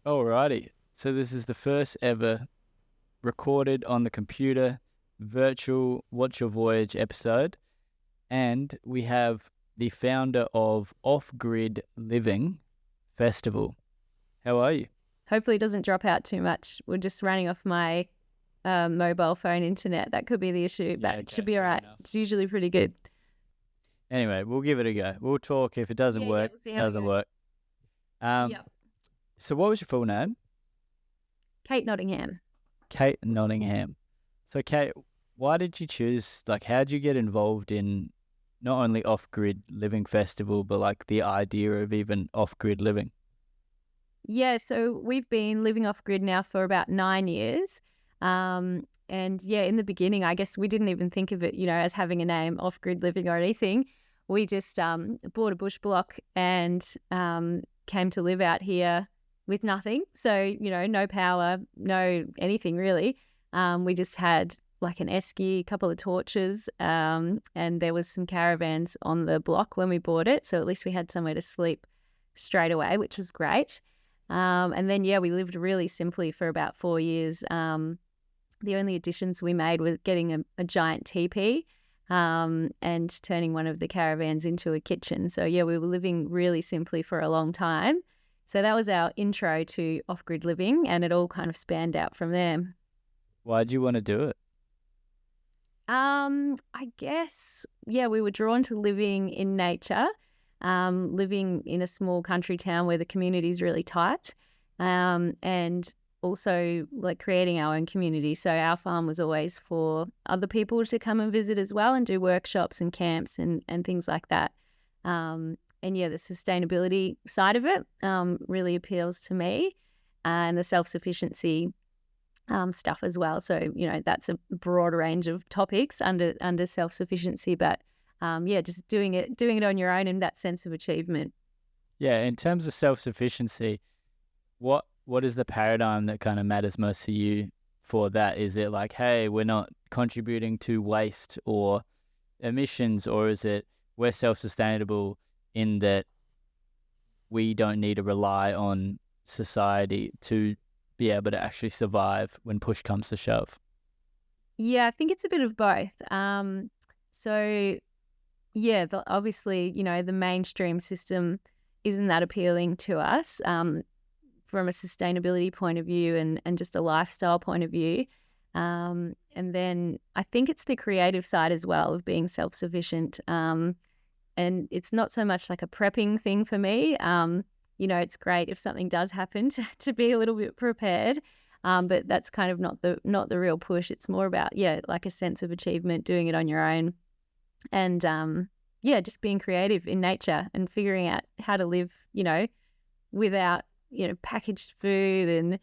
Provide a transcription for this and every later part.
Alrighty. So this is the first ever recorded on the computer virtual Watch Your Voyage episode. And we have the founder of Off Grid Living Festival. How are you? Hopefully it doesn't drop out too much. We're just running off my mobile phone internet. That could be the issue, but it should be all right. Enough. It's usually pretty good. Anyway, we'll give it a go. We'll talk. If it doesn't work, we'll see it how it doesn't goes. work. Yep. So what was your full name? Kate Nottingham. Kate Nottingham. So Kate, why did you choose, how did you get involved in not only Off-Grid Living Festival, but the idea of even off-grid living? Yeah, so we've been living off grid now for about 9 years. And yeah, in the beginning, I guess we didn't even think of it, as having a name, off grid living or anything. We just bought a bush block and came to live out here with nothing. So, no power, no anything really. We just had like an esky, a couple of torches, and there was some caravans on the block when we bought it. So at least we had somewhere to sleep straight away, which was great. And then, we lived really simply for about 4 years. The only additions we made were getting a giant teepee and turning one of the caravans into a kitchen. So, we were living really simply for a long time. So that was our intro to off-grid living, and it all kind of spanned out from there. Why did you want to do it? I guess, we were drawn to living in nature. Living in a small country town where the community is really tight, and also creating our own community. So our farm was always for other people to come and visit as well and do workshops and camps and things like that. And the sustainability side of it really appeals to me, and the self-sufficiency stuff as well. So, that's a broad range of topics under self-sufficiency, but just doing it on your own and that sense of achievement. Yeah, in terms of self-sufficiency, what is the paradigm that kind of matters most to you for that? Is it hey, we're not contributing to waste or emissions, or is it we're self-sustainable in that we don't need to rely on society to be able to actually survive when push comes to shove? Yeah, I think it's a bit of both. Obviously, the mainstream system isn't that appealing to us from a sustainability point of view and just a lifestyle point of view. And then I think it's the creative side as well of being self-sufficient. And it's not so much like a prepping thing for me. It's great if something does happen to be a little bit prepared. But that's kind of not the real push. It's more about, a sense of achievement, doing it on your own. And just being creative in nature and figuring out how to live, without, packaged food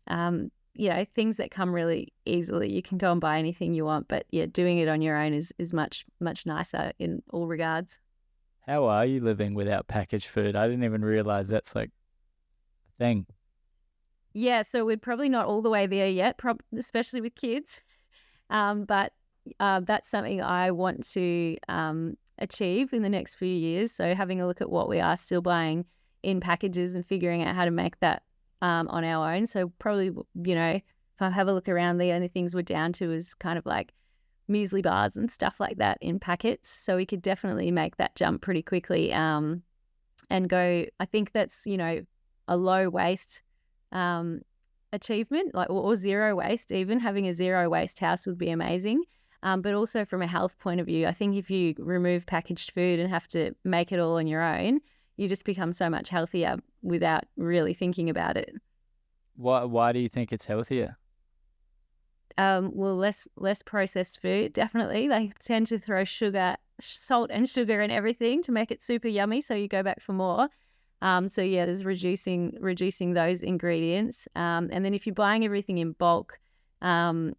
and, things that come really easily. You can go and buy anything you want, but doing it on your own is much, much nicer in all regards. How are you living without packaged food? I didn't even realize that's a thing. Yeah, so we're probably not all the way there yet, especially with kids. But that's something I want to achieve in the next few years. So having a look at what we are still buying in packages and figuring out how to make that on our own. So probably, if I have a look around, the only things we're down to is kind of like muesli bars and stuff like that in packets. So we could definitely make that jump pretty quickly and go. I think that's, a low waste achievement, or zero waste. Even having a zero waste house would be amazing. But also from a health point of view, I think if you remove packaged food and have to make it all on your own, you just become so much healthier without really thinking about it. Why do you think it's healthier? Well, less processed food, definitely. They tend to throw salt and sugar and everything to make it super yummy, so you go back for more. There's reducing those ingredients. And then if you're buying everything in bulk, I'm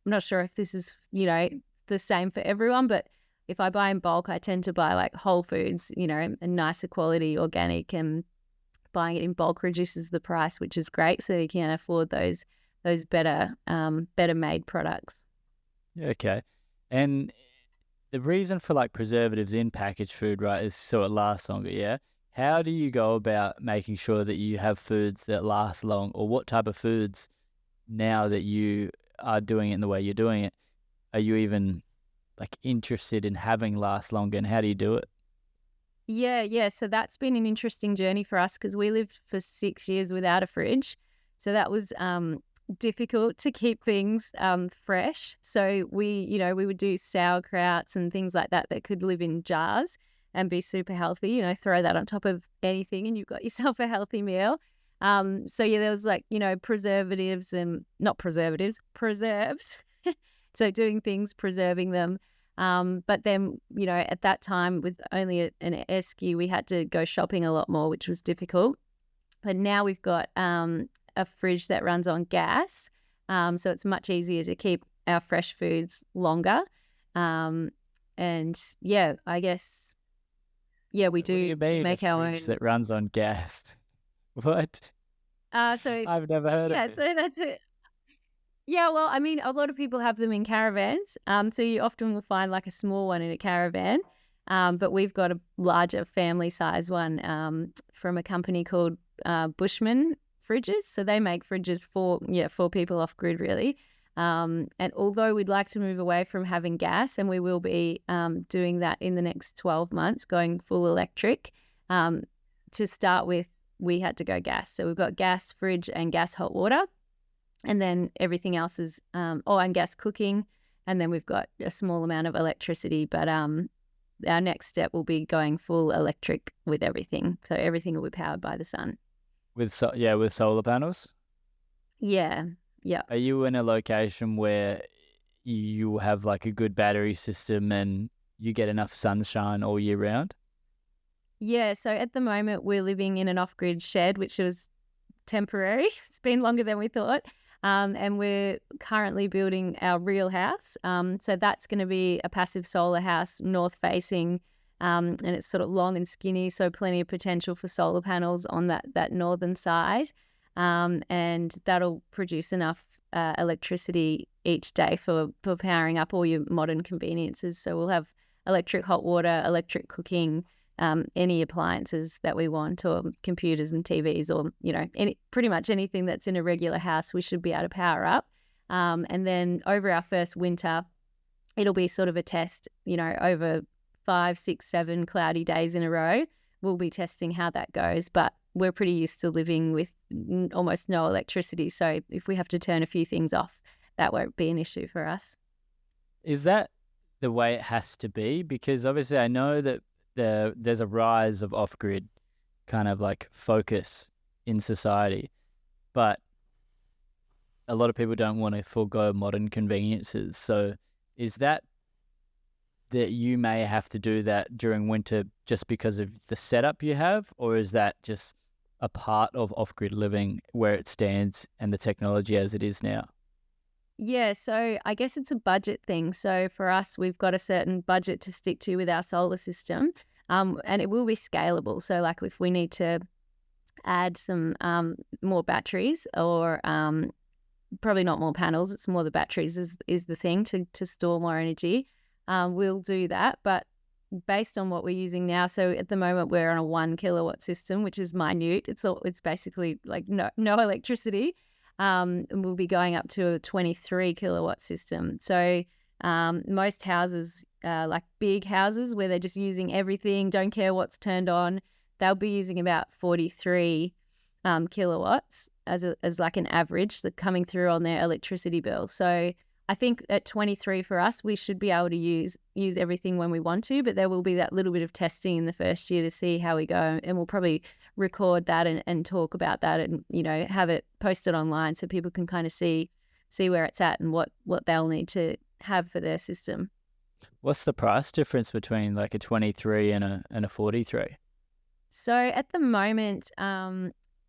not sure if this is, the same for everyone, but if I buy in bulk, I tend to buy whole foods, a nicer quality organic, and buying it in bulk reduces the price, which is great. So you can afford those better made products. Okay. And the reason for preservatives in packaged food, right, is so it lasts longer, yeah? How do you go about making sure that you have foods that last long, or what type of foods, now that you are doing it in the way you're doing it, are you even like interested in having last longer, and how do you do it? Yeah, yeah. So that's been an interesting journey for us because we lived for 6 years without a fridge. So that was difficult to keep things fresh. So we would do sauerkrauts and things like that that could live in jars and be super healthy. Throw that on top of anything and you've got yourself a healthy meal. So yeah, there was like, preservatives and not preservatives, preserves. So doing things, preserving them. But then, at that time with only an esky, we had to go shopping a lot more, which was difficult. But now we've got a fridge that runs on gas. So it's much easier to keep our fresh foods longer. And yeah, I guess, yeah, we What do do you mean a make our fridge own. that runs on gas? What? So I've never heard of yeah, so this. that's it. Yeah, well, I mean, a lot of people have them in caravans. So you often will find like a small one in a caravan. But we've got a larger family size one from a company called Bushman Fridges. So they make fridges for people off grid, really. And although we'd like to move away from having gas, and we will be doing that in the next 12 months, going full electric, to start with, we had to go gas. So we've got gas fridge and gas hot water. And then everything else is, and gas cooking. And then we've got a small amount of electricity. But our next step will be going full electric with everything. So everything will be powered by the sun. With solar panels? Yeah. Yeah. Are you in a location where you have like a good battery system and you get enough sunshine all year round? Yeah. So at the moment, we're living in an off grid shed, which was temporary. It's been longer than we thought. And we're currently building our real house. So that's going to be a passive solar house, north facing, and it's sort of long and skinny, so plenty of potential for solar panels on that northern side. And that'll produce enough electricity each day for powering up all your modern conveniences. So we'll have electric hot water, electric cooking, any appliances that we want, or computers and TVs, or pretty much anything that's in a regular house, we should be able to power up. And then over our first winter, it'll be sort of a test. Over 5, 6, 7 cloudy days in a row, we'll be testing how that goes. But we're pretty used to living with almost no electricity, so if we have to turn a few things off, that won't be an issue for us. Is that the way it has to be? Because obviously I know that there's a rise of off-grid kind of like focus in society, but a lot of people don't want to forego modern conveniences. So is that you may have to do that during winter just because of the setup you have, or is that just a part of off-grid living where it stands and the technology as it is now? Yeah, so I guess it's a budget thing. So for us, we've got a certain budget to stick to with our solar system, and it will be scalable. So like if we need to add some more batteries, or probably not more panels, it's more the batteries is the thing to store more energy, we'll do that. But based on what we're using now, so at the moment we're on a 1 kilowatt system, which is minute. It's basically like no electricity. And we'll be going up to a 23 kilowatt system. So most houses, like big houses where they're just using everything, don't care what's turned on, they'll be using about 43 kilowatts as like an average that coming through on their electricity bill. So I think at 23 for us, we should be able to use everything when we want to, but there will be that little bit of testing in the first year to see how we go. And we'll probably record that and talk about that, and, have it posted online so people can kind of see where it's at and what they'll need to have for their system. What's the price difference between like a 23 and a 43? So at the moment,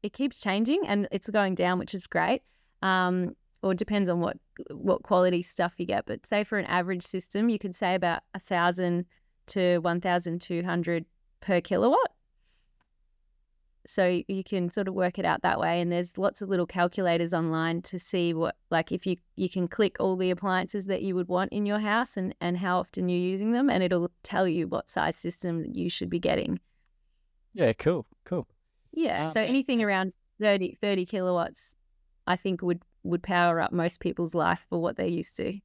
it keeps changing and it's going down, which is great. Or it depends on what quality stuff you get. But say for an average system, you could say about 1,000 to 1,200 per kilowatt. So you can sort of work it out that way. And there's lots of little calculators online to see what, like if you can click all the appliances that you would want in your house and how often you're using them, and it'll tell you what size system you should be getting. Yeah, cool, cool. Yeah, so And, anything around 30 kilowatts, I think would power up most people's life for what they're used to.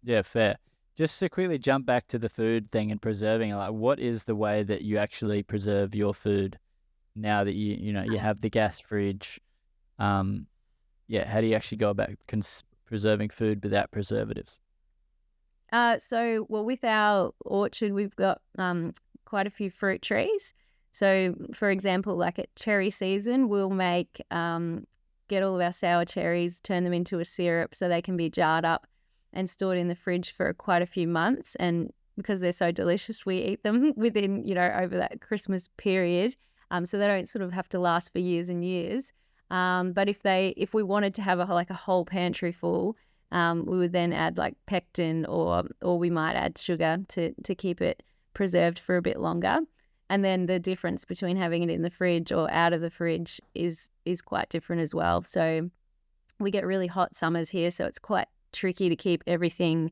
yeah, fair. Just to quickly jump back to the food thing and preserving, like, what is the way that you actually preserve your food now that you have the gas fridge? Um, yeah, how do you actually go about preserving food without preservatives? So, well, with our orchard, we've got quite a few fruit trees. So, for example, like at cherry season, we'll get all of our sour cherries, turn them into a syrup so they can be jarred up and stored in the fridge for quite a few months. And because they're so delicious, we eat them within, over that Christmas period. So they don't sort of have to last for years and years. But if we wanted to have like a whole pantry full, we would then add like pectin, or we might add sugar to keep it preserved for a bit longer. And then the difference between having it in the fridge or out of the fridge is quite different as well. So we get really hot summers here, so it's quite tricky to keep everything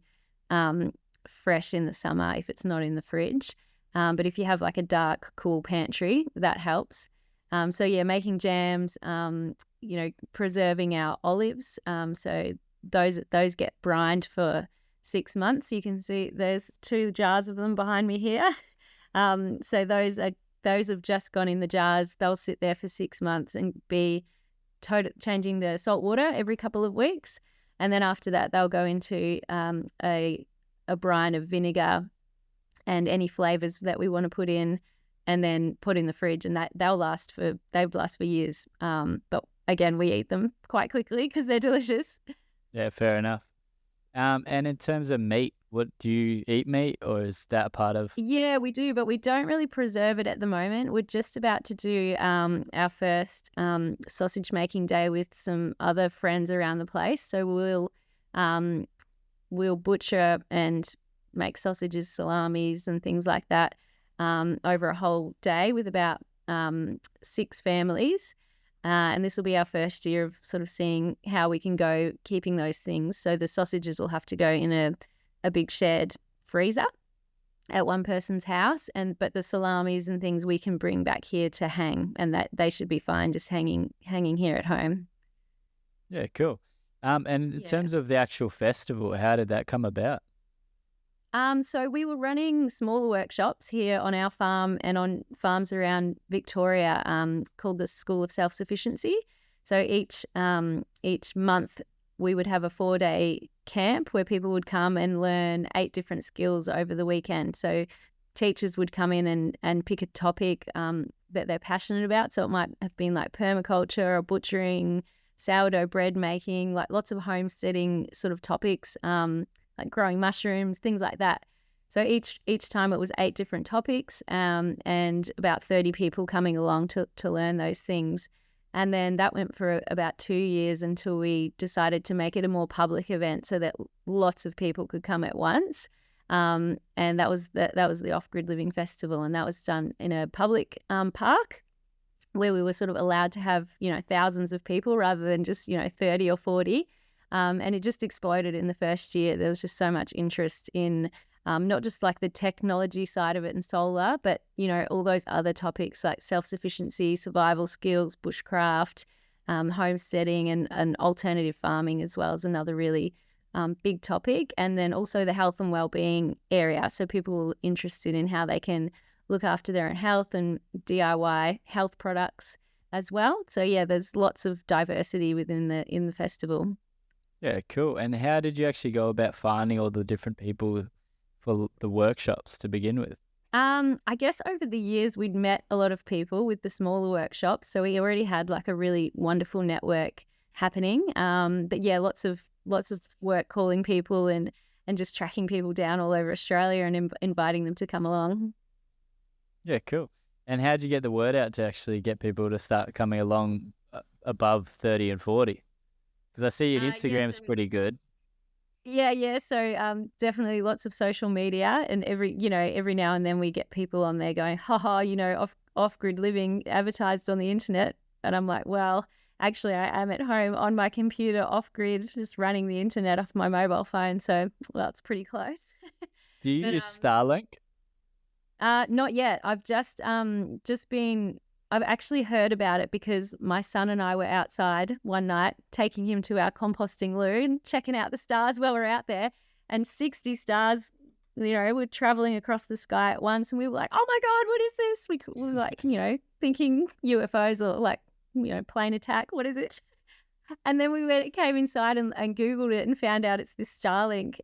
fresh in the summer if it's not in the fridge. But if you have like a dark, cool pantry, that helps. So yeah, making jams, preserving our olives. So those get brined for 6 months. You can see there's 2 jars of them behind me here. So those have just gone in the jars. They'll sit there for 6 months and be changing the salt water every couple of weeks, and then after that they'll go into a brine of vinegar and any flavors that we want to put in, and then put in the fridge, and they'll last for years. But again, we eat them quite quickly because they're delicious. Yeah, fair enough. And in terms of meat, what do you eat meat, or is that a part of? Yeah, we do, but we don't really preserve it at the moment. We're just about to do our first sausage making day with some other friends around the place. So we'll butcher and make sausages, salamis, and things like that over a whole day with about 6 families. And this will be our first year of sort of seeing how we can go keeping those things. So the sausages will have to go in a big shared freezer at one person's house, but the salamis and things we can bring back here to hang, and that they should be fine just hanging here at home. Yeah, cool. And in Yeah. terms of the actual festival, how did that come about? So we were running smaller workshops here on our farm and on farms around Victoria, called the School of Self-Sufficiency. So each month we would have a 4-day camp where people would come and learn 8 different skills over the weekend. So teachers would come in and pick a topic that they're passionate about. So it might have been like permaculture or butchering, sourdough bread making, like lots of homesteading sort of topics, like growing mushrooms, things like that. So each time it was 8 different topics, and about 30 people coming along to learn those things. And then that went for about 2 years until we decided to make it a more public event so that lots of people could come at once. And that was the Off-Grid Living Festival, and that was done in a public park where we were sort of allowed to have thousands of people rather than just 30 or 40. And it just exploded in the first year. There was just so much interest in not just like the technology side of it and solar, but, all those other topics like self-sufficiency, survival skills, bushcraft, homesteading, and alternative farming as well as another really big topic. And then also the health and wellbeing area. So people were interested in how they can look after their own health and DIY health products as well. So yeah, there's lots of diversity within in the festival. Yeah, cool. And how did you actually go about finding all the different people for the workshops to begin with? I guess over the years we'd met a lot of people with the smaller workshops, so we already had like a really wonderful network happening. But yeah, lots of work calling people and just tracking people down all over Australia and inviting them to come along. Yeah, cool. And how did you get the word out to actually get people to start coming along above 30 and 40? Because I see your Instagram's pretty good. Yeah. So definitely lots of social media, and every now and then we get people on there going, haha, off-grid living advertised on the internet. And I'm like, well, actually I am at home on my computer off-grid, just running the internet off my mobile phone. So, well, it's pretty close. Do you But use Starlink? Not yet. I've actually heard about it because my son and I were outside one night taking him to our composting loo and checking out the stars while we're out there, and 60 stars, we're traveling across the sky at once, and we were like, oh my God, what is this? We were like, thinking UFOs or like, plane attack. What is it? And then came inside and Googled it and found out it's this Starlink.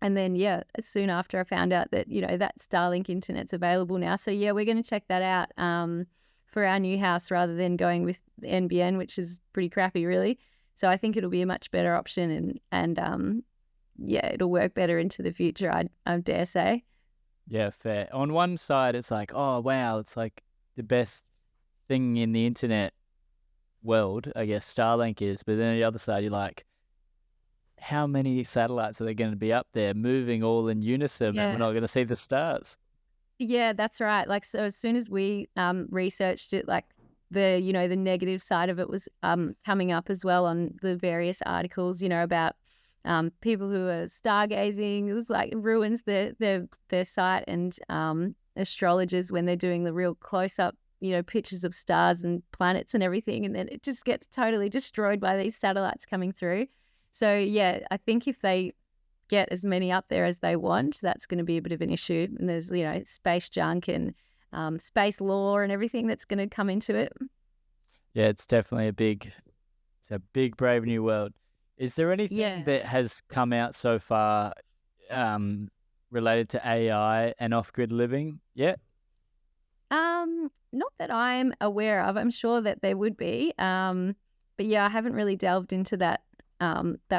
And then, soon after I found out that, that Starlink internet's available now. So, we're going to check that out for our new house rather than going with the NBN, which is pretty crappy, really. So I think it'll be a much better option and it'll work better into the future, I dare say. Yeah, fair. On one side, it's like, oh, wow, it's like the best thing in the internet world, I guess Starlink is. But then on the other side, you're like, how many satellites are there going to be up there moving all in unison and we're not going to see the stars? Yeah, that's right. Like, so as soon as we researched it, like the negative side of it was coming up as well on the various articles, about people who are stargazing. It was like ruins their sight, and astrologers, when they're doing the real close up, pictures of stars and planets and everything, and then it just gets totally destroyed by these satellites coming through. So, I think if they get as many up there as they want, that's going to be a bit of an issue. And there's, space junk and space law and everything that's going to come into it. Yeah, it's definitely a big, brave new world. Is there anything that has come out so far related to AI and off-grid living yet? Not that I'm aware of. I'm sure that there would be. But I haven't really delved into that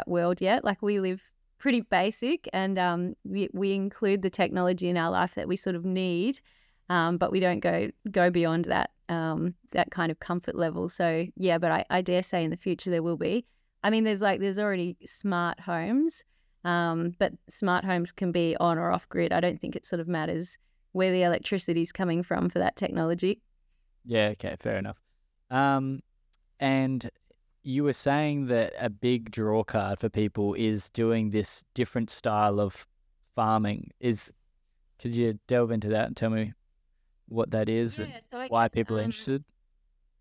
world yet. Like, we live pretty basic, and we include the technology in our life that we sort of need, but we don't go beyond that kind of comfort level. So but I dare say in the future there will be. I mean, there's already smart homes, but smart homes can be on or off grid. I don't think it sort of matters where the electricity is coming from for that technology. Yeah, okay, fair enough. And you were saying that a big draw card for people is doing this different style of farming. Could you delve into that and tell me what that is and why people are interested?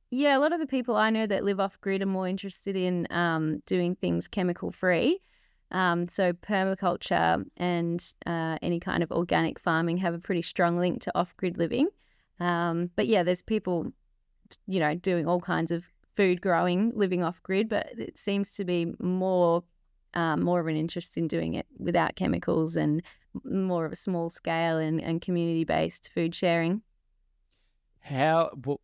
Yeah, a lot of the people I know that live off grid are more interested in doing things chemical free. So permaculture and any kind of organic farming have a pretty strong link to off grid living. But there's people, doing all kinds of food growing, living off grid, but it seems to be more of an interest in doing it without chemicals and more of a small scale and community based food sharing.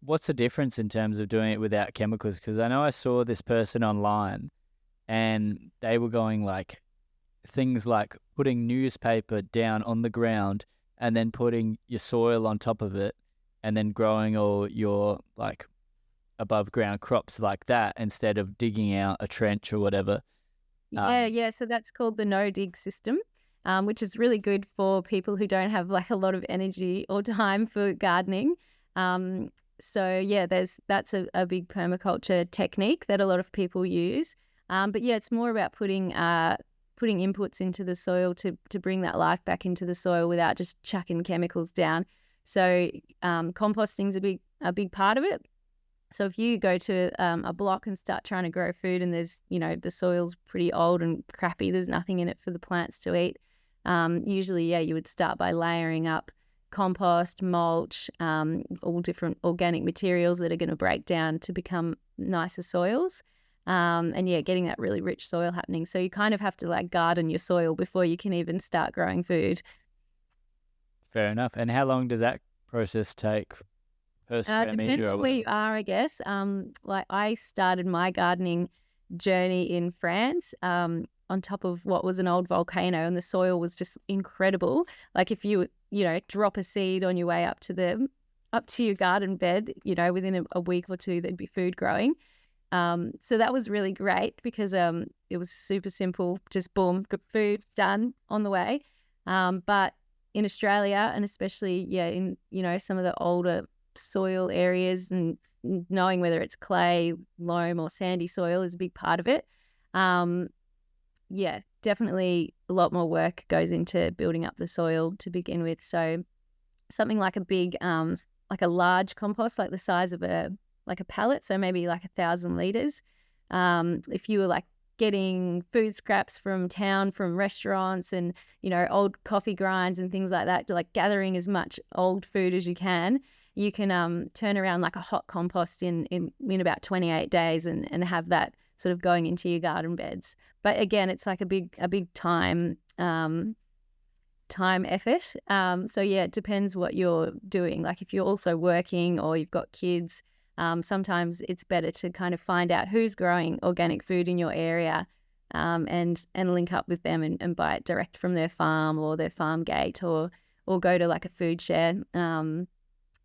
What's the difference in terms of doing it without chemicals? Because I know I saw this person online and they were going like things like putting newspaper down on the ground and then putting your soil on top of it and then growing all your like above ground crops like that instead of digging out a trench or whatever. So that's called the no dig system, which is really good for people who don't have like a lot of energy or time for gardening. That's a big permaculture technique that a lot of people use. But it's more about putting inputs into the soil to bring that life back into the soil without just chucking chemicals down. So composting's a big part of it. So if you go to a block and start trying to grow food and there's, the soil's pretty old and crappy, there's nothing in it for the plants to eat. Usually, you would start by layering up compost, mulch, all different organic materials that are going to break down to become nicer soils. Getting that really rich soil happening. So you kind of have to like garden your soil before you can even start growing food. Fair enough. And how long does that process take? Depends on where you are, I guess. Like I started my gardening journey in France, on top of what was an old volcano, and the soil was just incredible. Like if you drop a seed on your way up to your garden bed, within a week or two there'd be food growing. So that was really great because it was super simple, just boom, good food done on the way. But in Australia, and especially in some of the older soil areas, and knowing whether it's clay, loam or sandy soil is a big part of it. Definitely a lot more work goes into building up the soil to begin with. So something like a big, like a large compost, like the size of a pallet, so maybe like 1,000 liters. If you were like getting food scraps from town, from restaurants, and old coffee grinds and things like that, like gathering as much old food as you can, you can turn around like a hot compost in about 28 days and have that sort of going into your garden beds. But again, it's like a big time effort. So yeah, it depends what you're doing. Like if you're also working or you've got kids, sometimes it's better to kind of find out who's growing organic food in your area, and link up with them and buy it direct from their farm or their farm gate, or go to like a food share.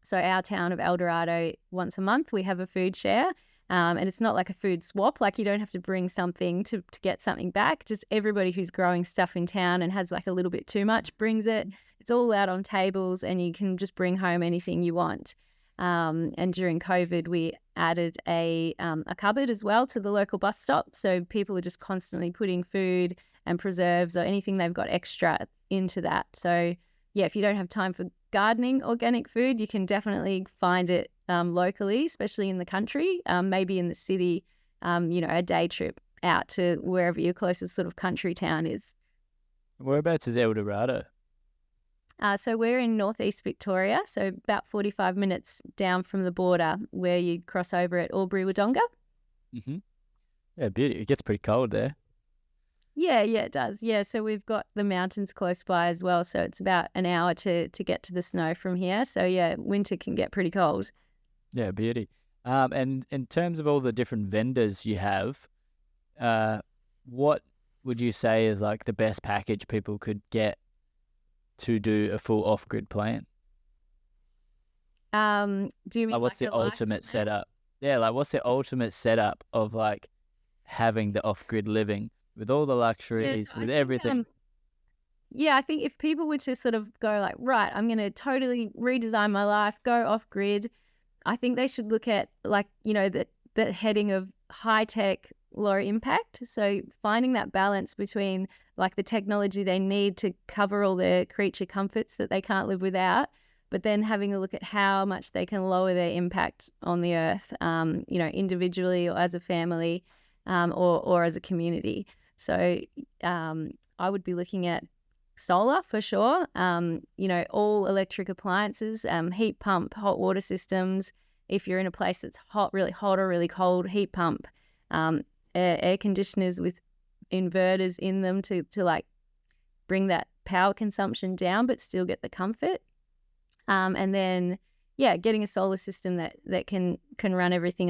So our town of El Dorado, once a month we have a food share. And it's not like a food swap, like you don't have to bring something to get something back. Just everybody who's growing stuff in town and has like a little bit too much brings it. It's all out on tables and you can just bring home anything you want. And during COVID, we added a cupboard as well to the local bus stop. So people are just constantly putting food and preserves or anything they've got extra into that. So yeah, if you don't have time for gardening organic food, you can definitely find it locally, especially in the country, maybe in the city, a day trip out to wherever your closest sort of country town is. Whereabouts is El Dorado? So we're in northeast Victoria, so about 45 minutes down from the border where you cross over at Albury-Wodonga. Mm-hmm. Yeah, beauty. It gets pretty cold there. Yeah, it does. Yeah, so we've got the mountains close by as well, so it's about an hour to get to the snow from here. So yeah, winter can get pretty cold. Yeah, beauty. And in terms of all the different vendors you have, what would you say is like the best package people could get to do a full off-grid plan? Do you mean like what's the ultimate setup? Yeah, like what's the ultimate setup of like having the off-grid living with all the luxuries, with everything? I think if people were to sort of go like, right, I'm going to totally redesign my life, go off-grid, I think they should look at like, the heading of high tech, low impact. So finding that balance between like the technology they need to cover all their creature comforts that they can't live without, but then having a look at how much they can lower their impact on the earth, individually or as a family, or as a community. So I would be looking at solar for sure, all electric appliances, heat pump, hot water systems. If you're in a place that's hot, really hot or really cold, heat pump, air conditioners with inverters in them to like bring that power consumption down but still get the comfort. And then getting a solar system that can run everything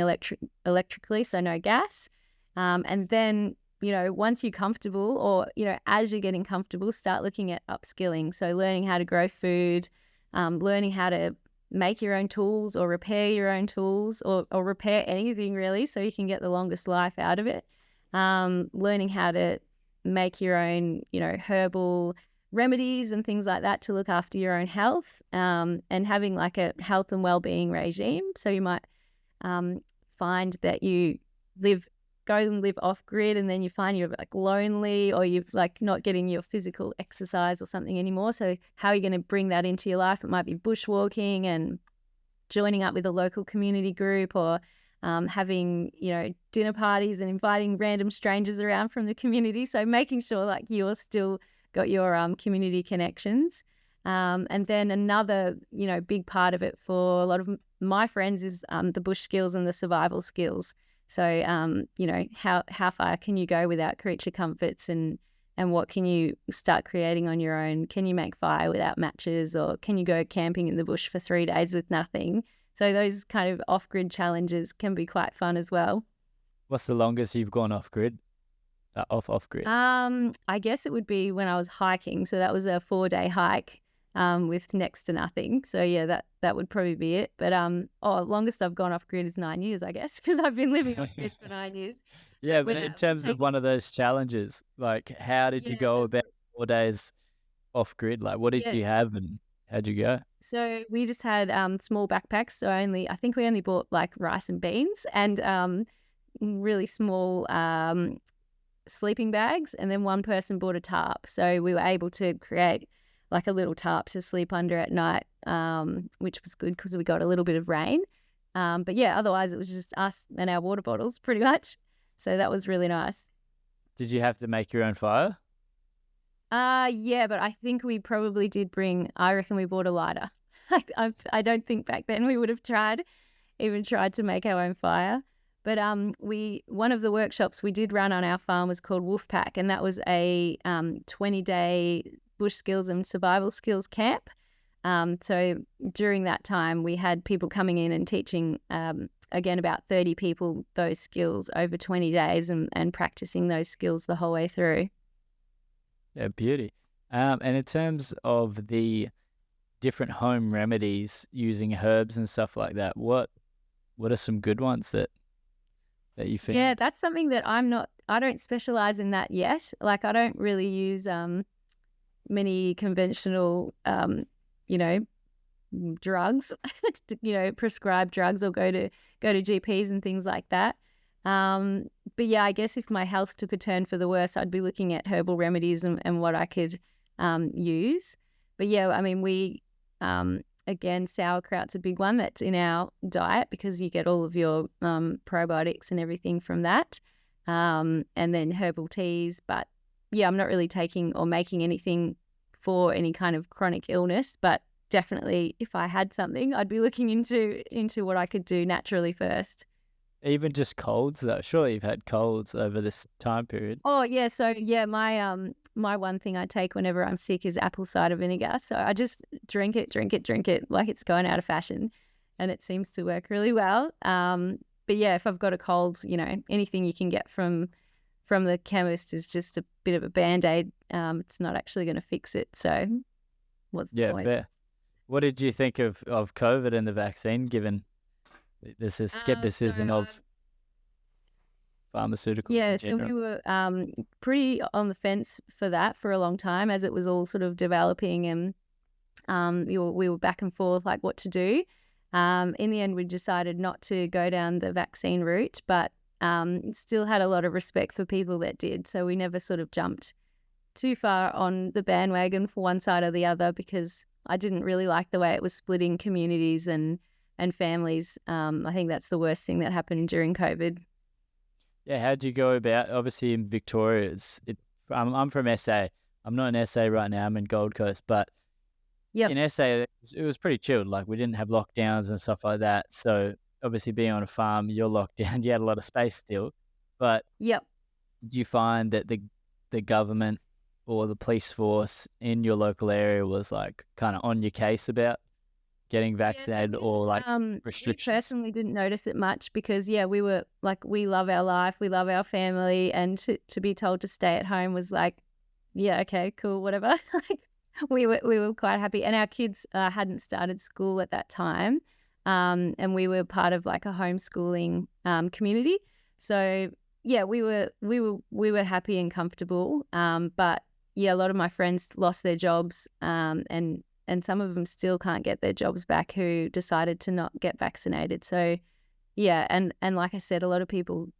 electrically, so no gas. And then once you're comfortable, or as you're getting comfortable, start looking at upskilling. So learning how to grow food, learning how to make your own tools or repair your own tools, or repair anything really, so you can get the longest life out of it. Learning how to make your own, herbal remedies and things like that to look after your own health, and having like a health and well-being regime. So you might find that you go and live off grid, and then you find you're like lonely, or you're like not getting your physical exercise or something anymore. So how are you going to bring that into your life? It might be bushwalking and joining up with a local community group, or having dinner parties and inviting random strangers around from the community. So making sure like you're still got your community connections. And then another big part of it for a lot of my friends is the bush skills and the survival skills. So how far can you go without creature comforts, and what can you start creating on your own? Can you make fire without matches, or can you go camping in the bush for 3 days with nothing? So those kind of off-grid challenges can be quite fun as well. What's the longest you've gone off-grid? Off-grid? I guess it would be when I was hiking. So that was a 4-day hike with next to nothing. So yeah, that would probably be it. But longest I've gone off-grid is 9 years, I guess, because I've been living off-grid for 9 years. Yeah, but in terms of one of those challenges, like how did you go about 4 days off-grid? Like what did you have and how'd you go? So we just had small backpacks. So I think we only bought like rice and beans and really small sleeping bags. And then one person bought a tarp. So we were able to create like a little tarp to sleep under at night, which was good because we got a little bit of rain. But yeah, otherwise it was just us and our water bottles pretty much. So that was really nice. Did you have to make your own fire? Yeah, but I think we probably did I reckon we bought a lighter. I don't think back then we would have even tried to make our own fire. But one of the workshops we did run on our farm was called Wolfpack, and that was a 20-day bush skills and survival skills camp. So during that time, we had people coming in and teaching, again, about 30 people those skills over 20 days and practicing those skills the whole way through. Yeah, beauty. And in terms of the different home remedies using herbs and stuff like that, what are some good ones that you think? Yeah, that's something that I don't specialize in that yet. Like, I don't really use many conventional, drugs, prescribed drugs, or go to GPs and things like that. But yeah, I guess if my health took a turn for the worse, I'd be looking at herbal remedies and what I could use. But yeah, I mean, again, sauerkraut's a big one that's in our diet because you get all of your probiotics and everything from that. And then herbal teas. But yeah, I'm not really taking or making anything for any kind of chronic illness. But definitely, if I had something, I'd be looking into what I could do naturally first. Even just colds, though. Surely you've had colds over this time period. Oh yeah, so yeah, my one thing I take whenever I'm sick is apple cider vinegar. So I just drink it like it's going out of fashion, and it seems to work really well. But yeah, if I've got a cold, anything you can get from the chemist is just a bit of a Band-Aid. It's not actually going to fix it. So what's the point? Fair. What did you think of COVID and the vaccine, given there's a skepticism of pharmaceuticals in general? So we were pretty on the fence for that for a long time as it was all sort of developing, and we were back and forth like what to do. In the end, we decided not to go down the vaccine route, but still had a lot of respect for people that did. So we never sort of jumped too far on the bandwagon for one side or the other, because I didn't really like the way it was splitting communities and families. I think that's the worst thing that happened during COVID. Yeah, how'd you go about, obviously in Victoria, I'm from SA. I'm not in SA right now, I'm in Gold Coast, but in SA, it was pretty chilled. Like, we didn't have lockdowns and stuff like that. So obviously being on a farm, you're locked down, you had a lot of space still. But do you find that the government or the police force in your local area was like kind of on your case about getting vaccinated or like restrictions? We personally didn't notice it much because we were like, we love our life, we love our family, and to be told to stay at home was like, yeah, okay, cool, whatever. we were quite happy, and our kids hadn't started school at that time, and we were part of like a homeschooling community. So yeah, we were happy and comfortable. But yeah, a lot of my friends lost their jobs, and some of them still can't get their jobs back who decided to not get vaccinated. So yeah, and like I said, a lot of people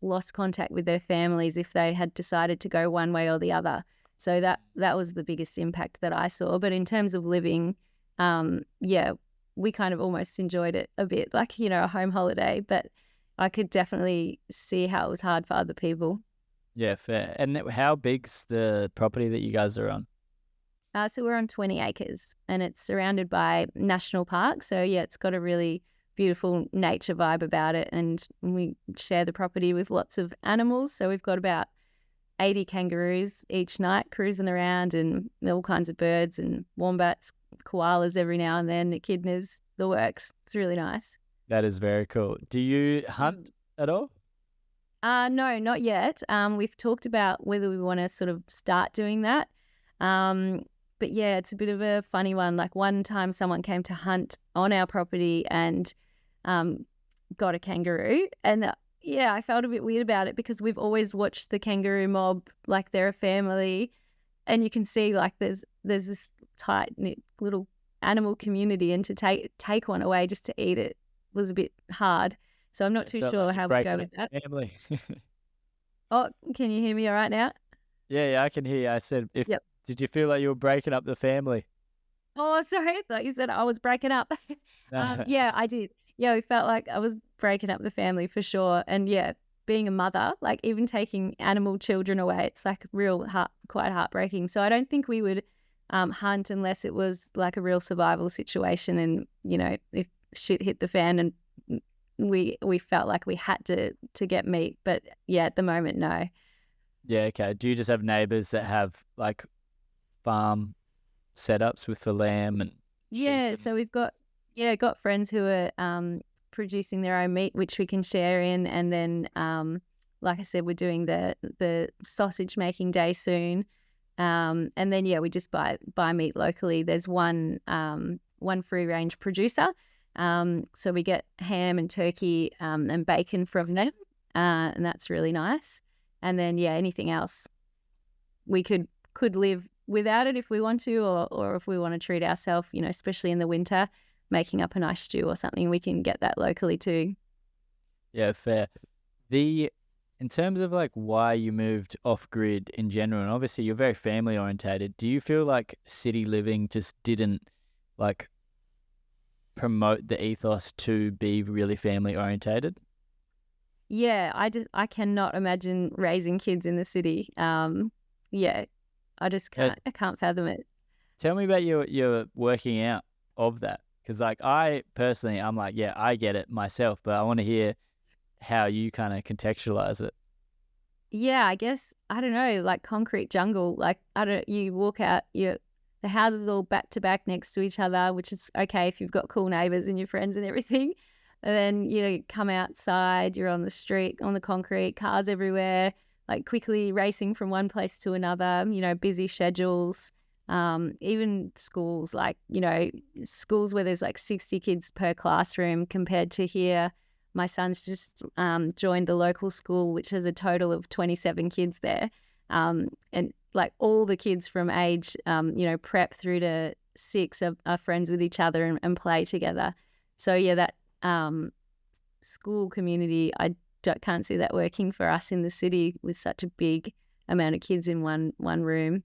lost contact with their families if they had decided to go one way or the other. So that was the biggest impact that I saw. But in terms of living, we kind of almost enjoyed it a bit, like, a home holiday. But I could definitely see how it was hard for other people. Yeah, fair. And how big's the property that you guys are on? So we're on 20 acres and it's surrounded by national park. So yeah, it's got a really beautiful nature vibe about it. And we share the property with lots of animals. So we've got about 80 kangaroos each night cruising around, and all kinds of birds and wombats, koalas every now and then, echidnas, the works. It's really nice. That is very cool. Do you hunt at all? No, not yet. We've talked about whether we want to sort of start doing that. But yeah, it's a bit of a funny one. Like, one time someone came to hunt on our property and got a kangaroo. And yeah, I felt a bit weird about it because we've always watched the kangaroo mob like they're a family. And you can see like there's this tight-knit little animal community, and to take one away just to eat it was a bit hard. So I'm not too sure how we go with that. Family. Oh, can you hear me all right now? Yeah, I can hear you. I said if Did you feel like you were breaking up the family? Oh, sorry. I thought you said I was breaking up. Yeah, I did. Yeah, we felt like I was breaking up the family for sure. And yeah, being a mother, like even taking animal children away, it's like quite heartbreaking. So I don't think we would hunt unless it was like a real survival situation. And if shit hit the fan and we felt like we had to get meat. But yeah, at the moment, no. Yeah, okay. Do you just have neighbors that have like farm setups with the lamb and sheep Yeah, and so we've got friends who are producing their own meat, which we can share in, and then like I said, we're doing the sausage making day soon, and then yeah, we just buy meat locally. There's one free range producer, so we get ham and turkey and bacon from them, and that's really nice. And then yeah, anything else we could live without it if we want to, or if we want to treat ourselves, especially in the winter, making up a nice stew or something, we can get that locally too. yeah, fair. The In terms of like why you moved off grid in general, and obviously you're very family orientated, do you feel like city living just didn't like promote the ethos to be really family orientated? Yeah, I cannot imagine raising kids in the city. Yeah, I just Uh, can't fathom it. Tell me about your working out of that, because like I personally, I'm like, yeah, I get it myself, but I want to hear how you kind of contextualize it. Yeah, I guess I don't know, like concrete jungle. Like I don't, you walk out, the houses all back to back next to each other, which is okay if you've got cool neighbors and your friends and everything. And then you come outside, you're on the street, on the concrete, cars everywhere, like quickly racing from one place to another. Busy schedules. Even schools, like schools where there's like 60 kids per classroom compared to here. My son's just joined the local school, which has a total of 27 kids there. And like all the kids from age, prep through to 6 are friends with each other and play together. So yeah, that school community, can't see that working for us in the city with such a big amount of kids in one room.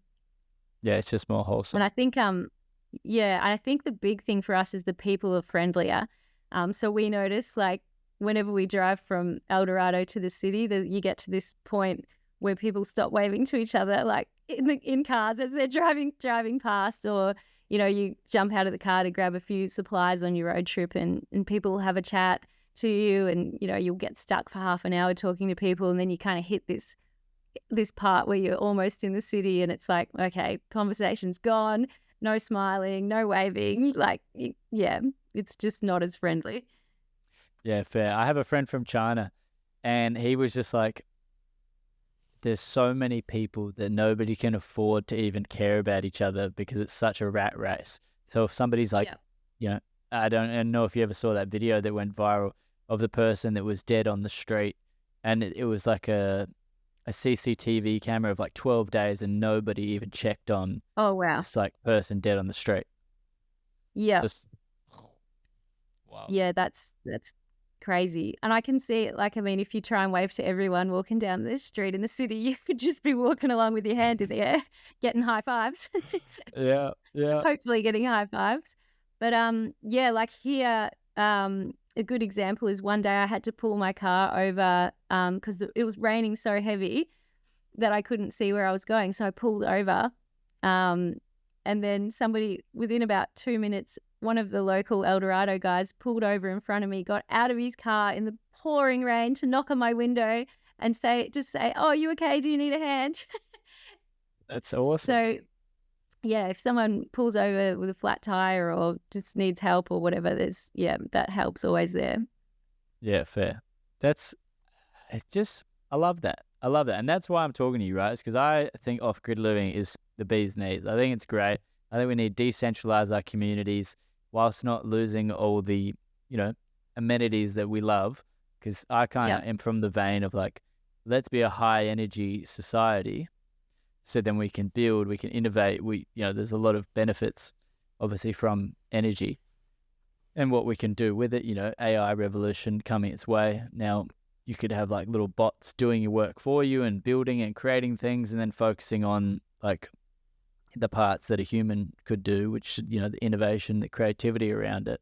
Yeah, it's just more And wholesome. I think I think the big thing for us is the people are friendlier. So we notice like whenever we drive from El Dorado to the city, you get to this point where people stop waving to each other, like in cars as they're driving past, or you jump out of the car to grab a few supplies on your road trip, and people will have a chat to you, and you'll get stuck for half an hour talking to people, and then you kind of hit this part where you're almost in the city, and it's like, okay, conversation's gone, no smiling, no waving, like yeah, it's just not as friendly. Yeah, fair. I have a friend from China, and he was just like, there's so many people that nobody can afford to even care about each other because it's such a rat race. So if somebody's like, Yeah. you know, I don't know if you ever saw that video that went viral of the person that was dead on the street, and it was like a CCTV camera of like 12 days, and nobody even checked on Oh wow. this like person dead on the street. It's Yeah. just wow. Yeah, that's crazy. And I can see it, like, I mean, if you try and wave to everyone walking down the street in the city, you could just be walking along with your hand in the air, getting high fives. Yeah, yeah. Hopefully getting high fives. But yeah, like here, a good example is one day I had to pull my car over because it was raining so heavy that I couldn't see where I was going. So I pulled over. Um, and then somebody, within about 2 minutes, one of the local El Dorado guys pulled over in front of me, got out of his car in the pouring rain to knock on my window and say, "Oh, you okay? Do you need a hand?" That's awesome. So yeah, if someone pulls over with a flat tire or just needs help or whatever, that help's always there. Yeah, fair. It's just, I love that. I love that. And that's why I'm talking to you, right? It's because I think off grid living is the bee's knees. I think it's great. I think we need to decentralize our communities whilst not losing all the, amenities that we love. Because I kind of Yeah. am from the vein of like, let's be a high energy society. So then we can build, we can innovate. There's a lot of benefits, obviously, from energy and what we can do with it. AI revolution coming its way. Now, you could have like little bots doing your work for you and building and creating things, and then focusing on like the parts that a human could do, which, the innovation, the creativity around it.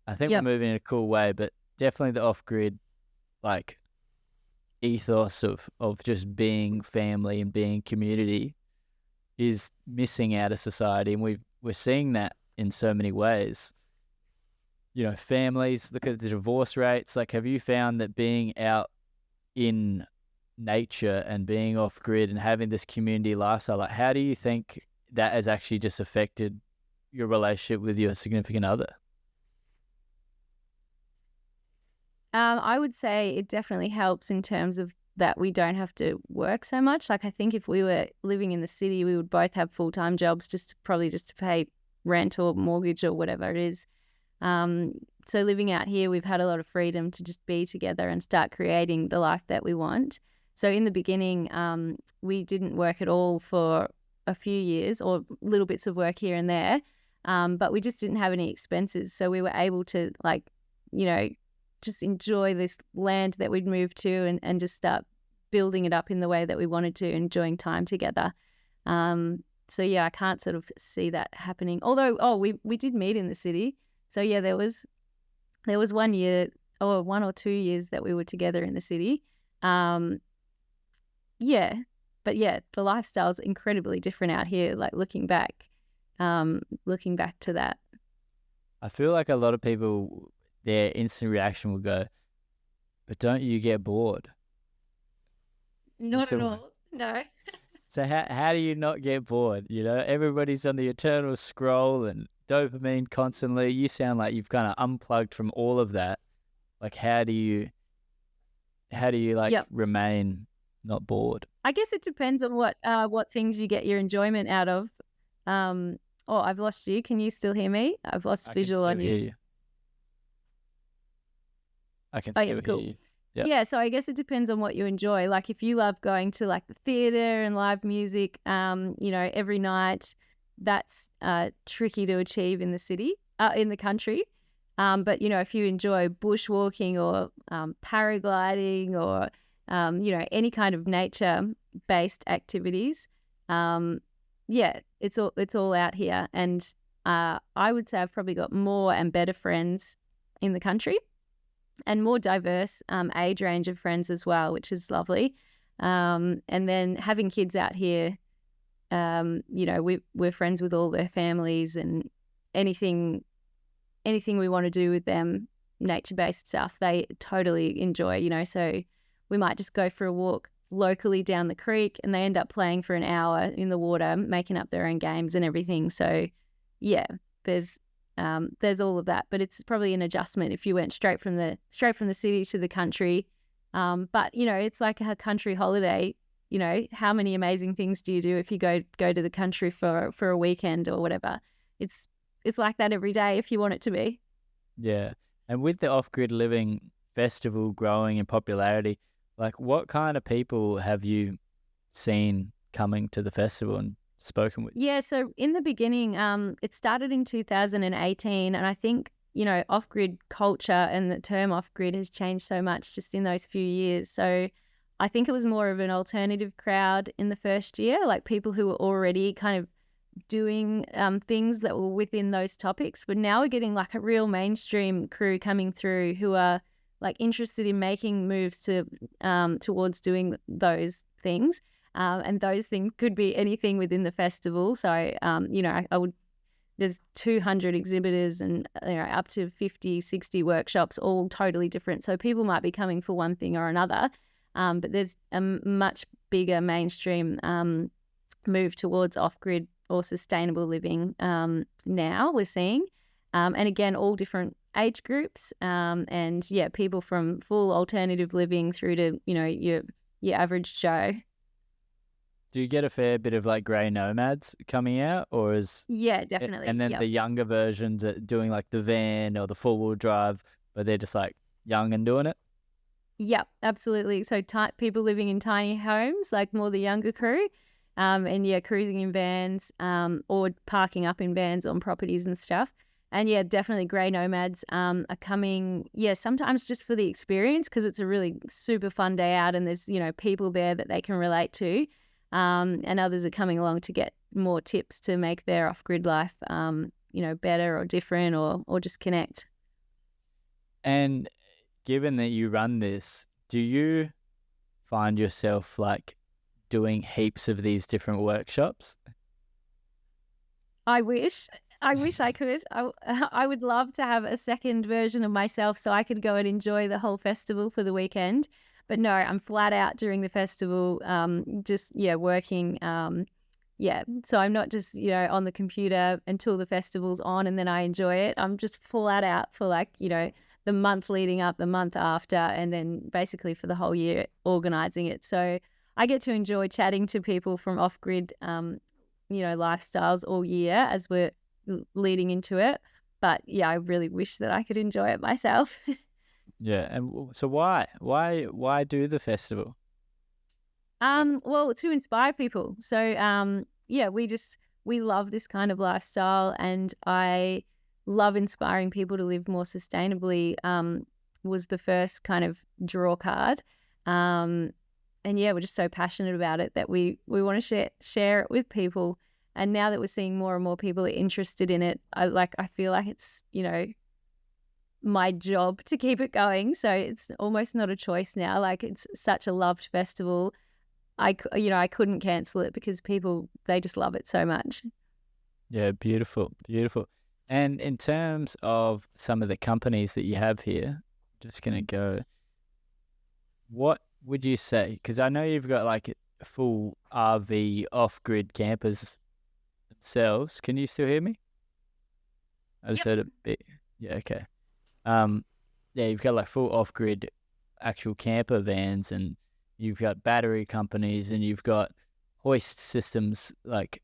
I think we're Yep. moving in a cool way, but definitely the off-grid, like, ethos of just being family and being community is missing out of society, and we're seeing that in so many ways. Families, look at the divorce rates. Like, have you found that being out in nature and being off grid and having this community lifestyle, like, how do you think that has actually just affected your relationship with your significant other? I would say it definitely helps in terms of that we don't have to work so much. Like, I think if we were living in the city, we would both have full-time jobs probably just to pay rent or mortgage or whatever it is. So living out here, we've had a lot of freedom to just be together and start creating the life that we want. So in the beginning, we didn't work at all for a few years, or little bits of work here and there, but we just didn't have any expenses. So we were able to, like, just enjoy this land that we'd moved to and just start building it up in the way that we wanted to, enjoying time together. So yeah, I can't sort of see that happening. Although, we did meet in the city. So yeah, there was 1 year or 1 or 2 years that we were together in the city. Yeah, but yeah, the lifestyle's incredibly different out here. Like, looking back to that. I feel like a lot of people, their instant reaction will go, but don't you get bored? Not So- at all. No. So how do you not get bored? Everybody's on the eternal scroll and dopamine constantly. You sound like you've kind of unplugged from all of that. Like, how do you like Yep. remain not bored? I guess it depends on what things you get your enjoyment out of. I've lost you. Can you still hear me? I've lost I can visual still on hear you. you. I can Oh, still yeah, hear cool. you. Yep. Yeah, so I guess it depends on what you enjoy. Like, if you love going to, like, the theatre and live music, every night, that's tricky to achieve in the city, in the country. But if you enjoy bushwalking or paragliding or any kind of nature-based activities, yeah, it's all out here. And I would say I've probably got more and better friends in the country, and more diverse age range of friends as well, which is lovely. And then having kids out here, we're friends with all their families, and anything we want to do with them, nature-based stuff, they totally enjoy, So we might just go for a walk locally down the creek, and they end up playing for an hour in the water, making up their own games and everything. So yeah, there's all of that, but it's probably an adjustment if you went straight from the city to the country. But it's like a country holiday. How many amazing things do you do if you go to the country for a weekend or whatever? It's like that every day if you want it to be. Yeah. And with the off-grid living festival growing in popularity, like, what kind of people have you seen coming to the festival and spoken with? Yeah, so in the beginning, it started in 2018, and I think, off-grid culture and the term off-grid has changed so much just in those few years. So I think it was more of an alternative crowd in the first year, like people who were already kind of doing things that were within those topics. But now we're getting like a real mainstream crew coming through who are like interested in making moves towards doing those things. And those things could be anything within the festival. So, I would, there's 200 exhibitors and, up to 50, 60 workshops, all totally different. So people might be coming for one thing or another. But there's a much bigger mainstream move towards off-grid or sustainable living now we're seeing. And again, all different age groups, and yeah, people from full alternative living through to, your average Joe. Do you get a fair bit of like grey nomads coming out, or Yeah, definitely. and then Yep. the younger versions are doing like the van or the four-wheel drive, but they're just like young and doing it? Yep, absolutely. So people living in tiny homes, like more the younger crew, and yeah, cruising in vans, or parking up in vans on properties and stuff. And yeah, definitely grey nomads are coming, yeah, sometimes just for the experience because it's a really super fun day out and there's, people there that they can relate to. And others are coming along to get more tips to make their off-grid life, better or different, or just connect. And given that you run this, do you find yourself like doing heaps of these different workshops? I wish. I wish I could. I would love to have a second version of myself so I could go and enjoy the whole festival for the weekend. But no, I'm flat out during the festival, working. So I'm not just, on the computer until the festival's on and then I enjoy it. I'm just flat out for the month leading up, the month after, and then basically for the whole year organizing it. So I get to enjoy chatting to people from off-grid, lifestyles all year as we're leading into it. But yeah, I really wish that I could enjoy it myself. Yeah. And so why do the festival? Well, to inspire people. So we love this kind of lifestyle, and I love inspiring people to live more sustainably. Was the first kind of draw card. And yeah, we're just so passionate about it that we want to share it with people. And now that we're seeing more and more people are interested in it, I feel like it's, my job to keep it going. So it's almost not a choice now. Like, it's such a loved festival. I couldn't cancel it because people, they just love it so much. Yeah, beautiful, beautiful. And in terms of some of the companies that you have here, just going to go, what would you say? Because I know you've got like full RV off-grid campers themselves. Can you still hear me? I just heard a bit. Yeah, okay. You've got like full off-grid actual camper vans, and you've got battery companies, and you've got hoist systems. Like,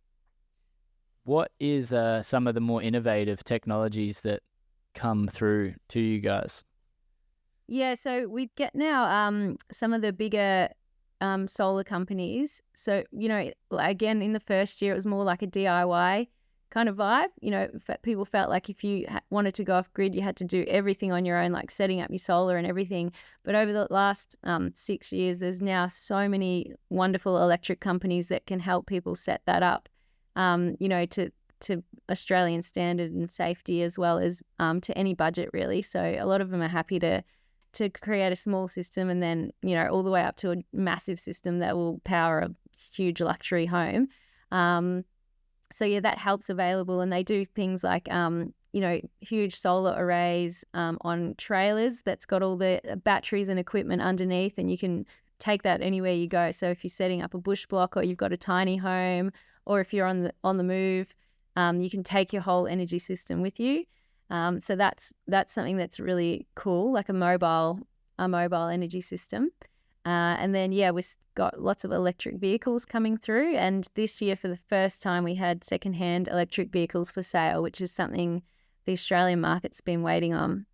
what is some of the more innovative technologies that come through to you guys? Yeah, so we get now some of the bigger solar companies. So, again, in the first year, it was more like a DIY kind of vibe. People felt like if you wanted to go off grid, you had to do everything on your own, like setting up your solar and everything. But over the last 6 years, there's now so many wonderful electric companies that can help people set that up, to Australian standard and safety, as well as to any budget, really. So a lot of them are happy to create a small system, and then, all the way up to a massive system that will power a huge luxury home. So yeah, that help's available, and they do things like, huge solar arrays on trailers that's got all the batteries and equipment underneath, and you can take that anywhere you go. So if you're setting up a bush block, or you've got a tiny home, or if you're on the move, you can take your whole energy system with you. So that's something that's really cool, like a mobile energy system. And then, we've got lots of electric vehicles coming through. And this year, for the first time, we had secondhand electric vehicles for sale, which is something the Australian market's been waiting on.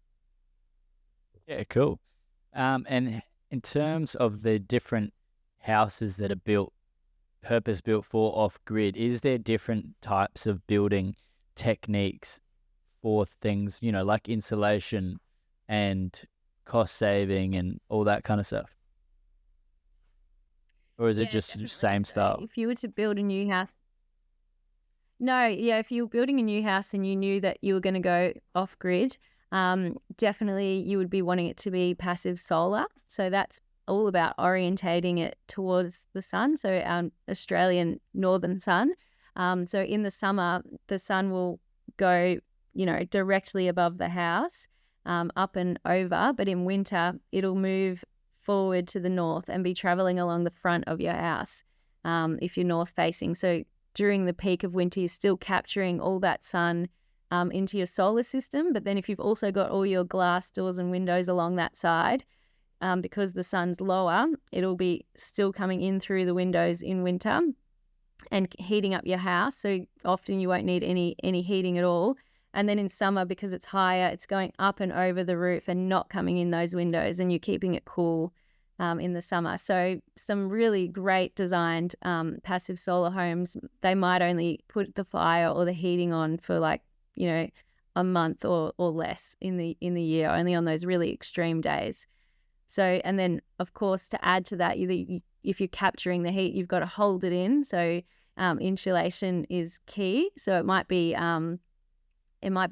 Yeah, cool. And in terms of the different houses that are purpose-built for off-grid, is there different types of building techniques for things, like insulation and cost saving and all that kind of stuff? Or is it just the same style? If you were to build a new house, if you were building a new house and you knew that you were going to go off grid, definitely you would be wanting it to be passive solar. So that's all about orientating it towards the sun. So our Australian northern sun. So in the summer, the sun will go, directly above the house, up and over. But in winter, it'll move forward to the north and be traveling along the front of your house, if you're north facing. So during the peak of winter, you're still capturing all that sun into your solar system. But then if you've also got all your glass doors and windows along that side, because the sun's lower, it'll be still coming in through the windows in winter and heating up your house. So often you won't need any heating at all. And then in summer, because it's higher, it's going up and over the roof and not coming in those windows, and you're keeping it cool in the summer. So some really great designed passive solar homes, they might only put the fire or the heating on for a month or less in the year, only on those really extreme days. So, and then of course, to add to that, if you're capturing the heat, you've got to hold it in. So insulation is key. So it might be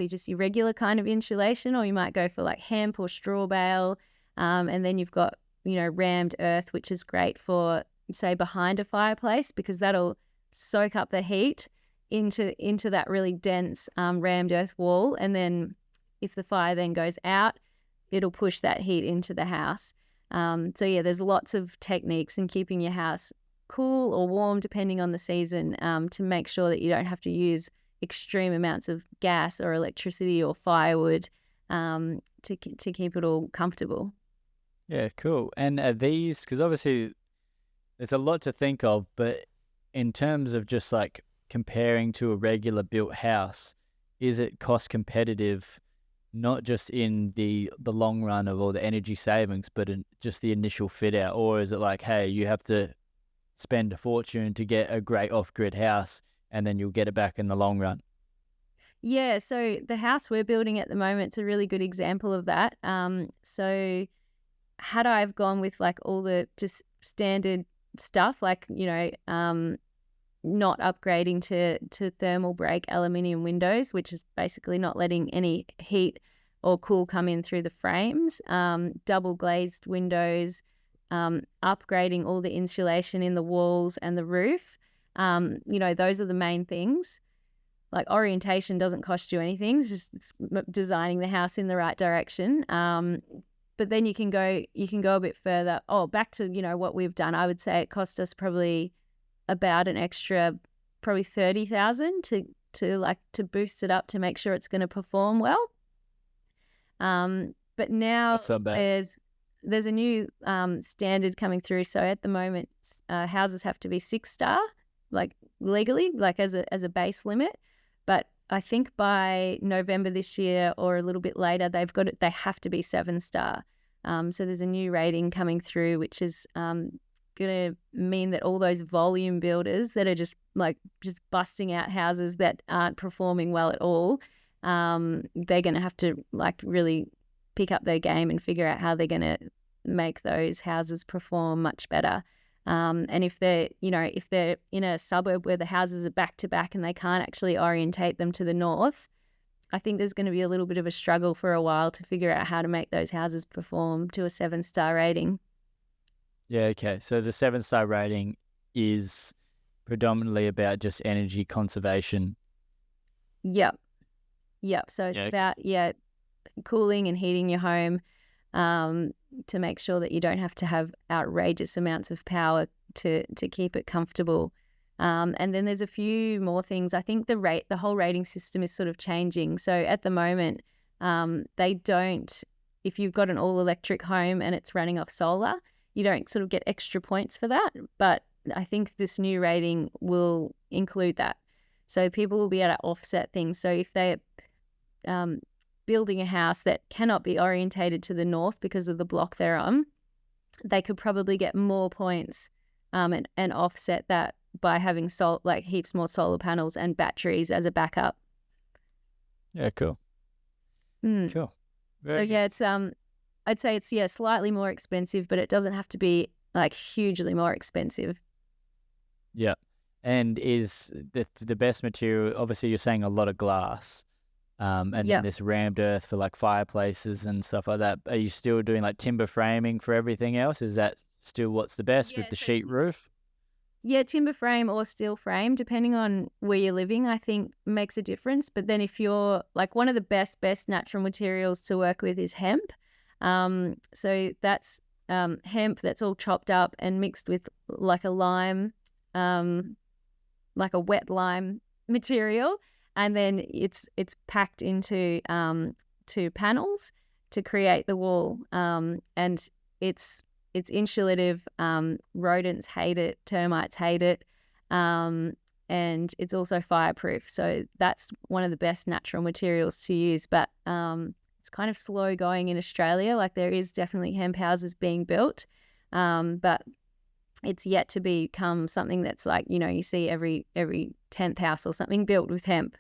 just your regular kind of insulation, or you might go for like hemp or straw bale. And then you've got, rammed earth, which is great for, say, behind a fireplace, because that'll soak up the heat into that really dense rammed earth wall. And then if the fire then goes out, it'll push that heat into the house. So yeah, there's lots of techniques in keeping your house cool or warm, depending on the season, to make sure that you don't have to use extreme amounts of gas or electricity or firewood to keep it all comfortable. Yeah, cool. And are these, because obviously there's a lot to think of, but in terms of just like comparing to a regular built house, is it cost competitive, not just in the long run of all the energy savings, but in just the initial fit out? Or is it like, hey, you have to spend a fortune to get a great off-grid house and then you'll get it back in the long run? Yeah, so the house we're building at the moment is a really good example of that. So had I have gone with like all the just standard stuff, like, not upgrading to thermal break aluminium windows, which is basically not letting any heat or cool come in through the frames, double glazed windows, upgrading all the insulation in the walls and the roof. Those are the main things. Like, orientation doesn't cost you anything. It's just designing the house in the right direction. But then you can go a bit further. Oh, back to, what we've done. I would say it cost us probably about an extra, probably 30,000 to boost it up to make sure it's going to perform well. But now That's not bad. there's a new standard coming through. So at the moment, houses have to be 6-star, like legally, like as a base limit. But I think by November this year or a little bit later, they have to be 7-star. So there's a new rating coming through, which is going to mean that all those volume builders that are just busting out houses that aren't performing well at all, they're going to have to like really pick up their game and figure out how they're going to make those houses perform much better. And if they're in a suburb where the houses are back to back and they can't actually orientate them to the north, I think there's going to be a little bit of a struggle for a while to figure out how to make those houses perform to a 7-star rating. Yeah, okay. So the 7-star rating is predominantly about just energy conservation. Yep. So it's about cooling and heating your home, to make sure that you don't have to have outrageous amounts of power to keep it comfortable. And then there's a few more things. I think the whole rating system is sort of changing. So at the moment, if you've got an all-electric home and it's running off solar, you don't sort of get extra points for that. But I think this new rating will include that. So people will be able to offset things. So if they're building a house that cannot be orientated to the north because of the block they're on, they could probably get more points and offset that by having heaps more solar panels and batteries as a backup. Yeah, cool. Cool. Very good. It's I'd say it's slightly more expensive, but it doesn't have to be like hugely more expensive. Yeah. And is the best material, obviously you're saying a lot of glass, and then this rammed earth for like fireplaces and stuff like that. Are you still doing like timber framing for everything else? Is that still what's the best with the sheet roof? Yeah, timber frame or steel frame, depending on where you're living, I think makes a difference. But then if you're like, one of the best natural materials to work with is hemp. So that's hemp that's all chopped up and mixed with like a lime, like a wet lime material, and then it's packed into two panels to create the wall, and it's insulative. Rodents hate it, termites hate it, and it's also fireproof. So that's one of the best natural materials to use. But it's kind of slow going in Australia. Like, there is definitely hemp houses being built, but it's yet to become something that's like, you see every 10th house or something built with hemp.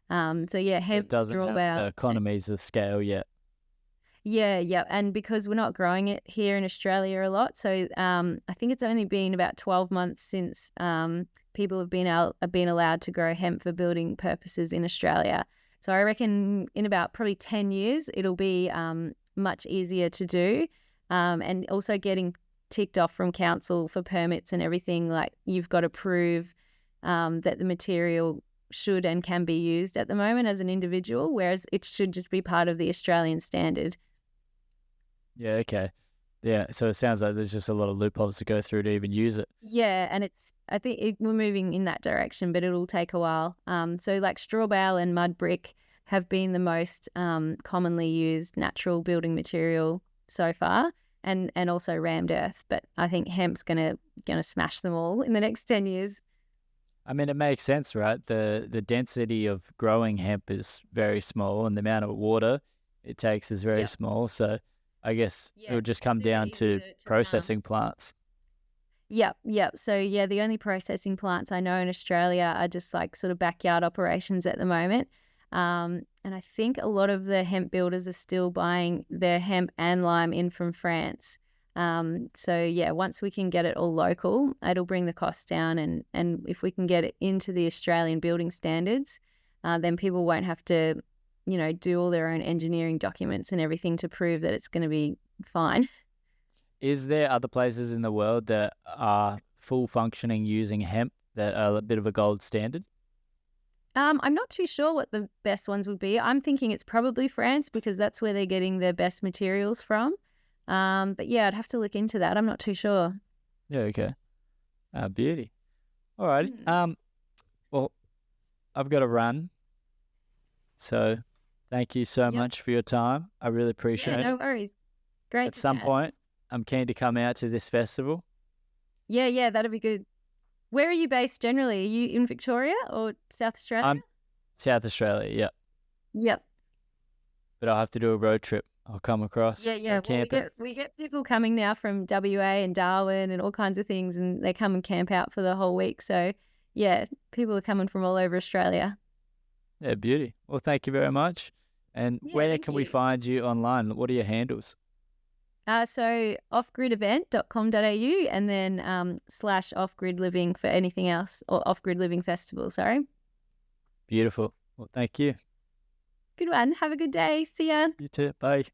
So yeah, hemp, so it doesn't straw have bale. economies of scale yet. Yeah. And because we're not growing it here in Australia a lot, so I think it's only been about 12 months since people have been allowed to grow hemp for building purposes in Australia. So I reckon in about probably 10 years, it'll be much easier to do. And also getting ticked off from council for permits and everything, like you've got to prove that the material should and can be used at the moment as an individual, whereas it should just be part of the Australian standard. Yeah, okay. Yeah, so it sounds like there's just a lot of loopholes to go through to even use it. Yeah, and we're moving in that direction, but it'll take a while. So like straw bale and mud brick have been the most commonly used natural building material so far, and also rammed earth. But I think hemp's gonna smash them all in the next 10 years. I mean, it makes sense, right? The density of growing hemp is very small, and the amount of water it takes is very Yeah, small. So I guess it yeah, would it's just come super down easy to to farm. processing plants. Yep. So yeah, the only processing plants I know in Australia are just like sort of backyard operations at the moment. And I think a lot of the hemp builders are still buying their hemp and lime in from France. So yeah, once we can get it all local, it'll bring the costs down, and if we can get it into the Australian building standards, then people won't have to, do all their own engineering documents and everything to prove that it's going to be fine. Is there other places in the world that are full functioning using hemp that are a bit of a gold standard? I'm not too sure what the best ones would be. I'm thinking it's probably France because that's where they're getting their best materials from. But yeah, I'd have to look into that. I'm not too sure. Yeah, okay. Beauty. All righty. Hmm. Well, I've got to run, so thank you so Yep. much for your time. I really Yeah, appreciate no it. worries. Great At to some chat. point, I'm keen to come out to this festival. Yeah, that'd be good. Where are you based generally? Are you in Victoria or South Australia? I'm South Australia, yeah, Yep. but I'll have to do a road trip. I'll come across, Yeah. go Well, camping. we get people coming now from WA and Darwin and all kinds of things, and they come and camp out for the whole week. So yeah, people are coming from all over Australia. Yeah, beauty. Well, thank you very much. And Yeah, where thank can we you. find you online? What are your handles? So offgridevent.com.au and then slash offgrid living for anything else, or offgrid living festival. Sorry. Beautiful. Well, thank you. Good one. Have a good day. See ya. You too. Bye.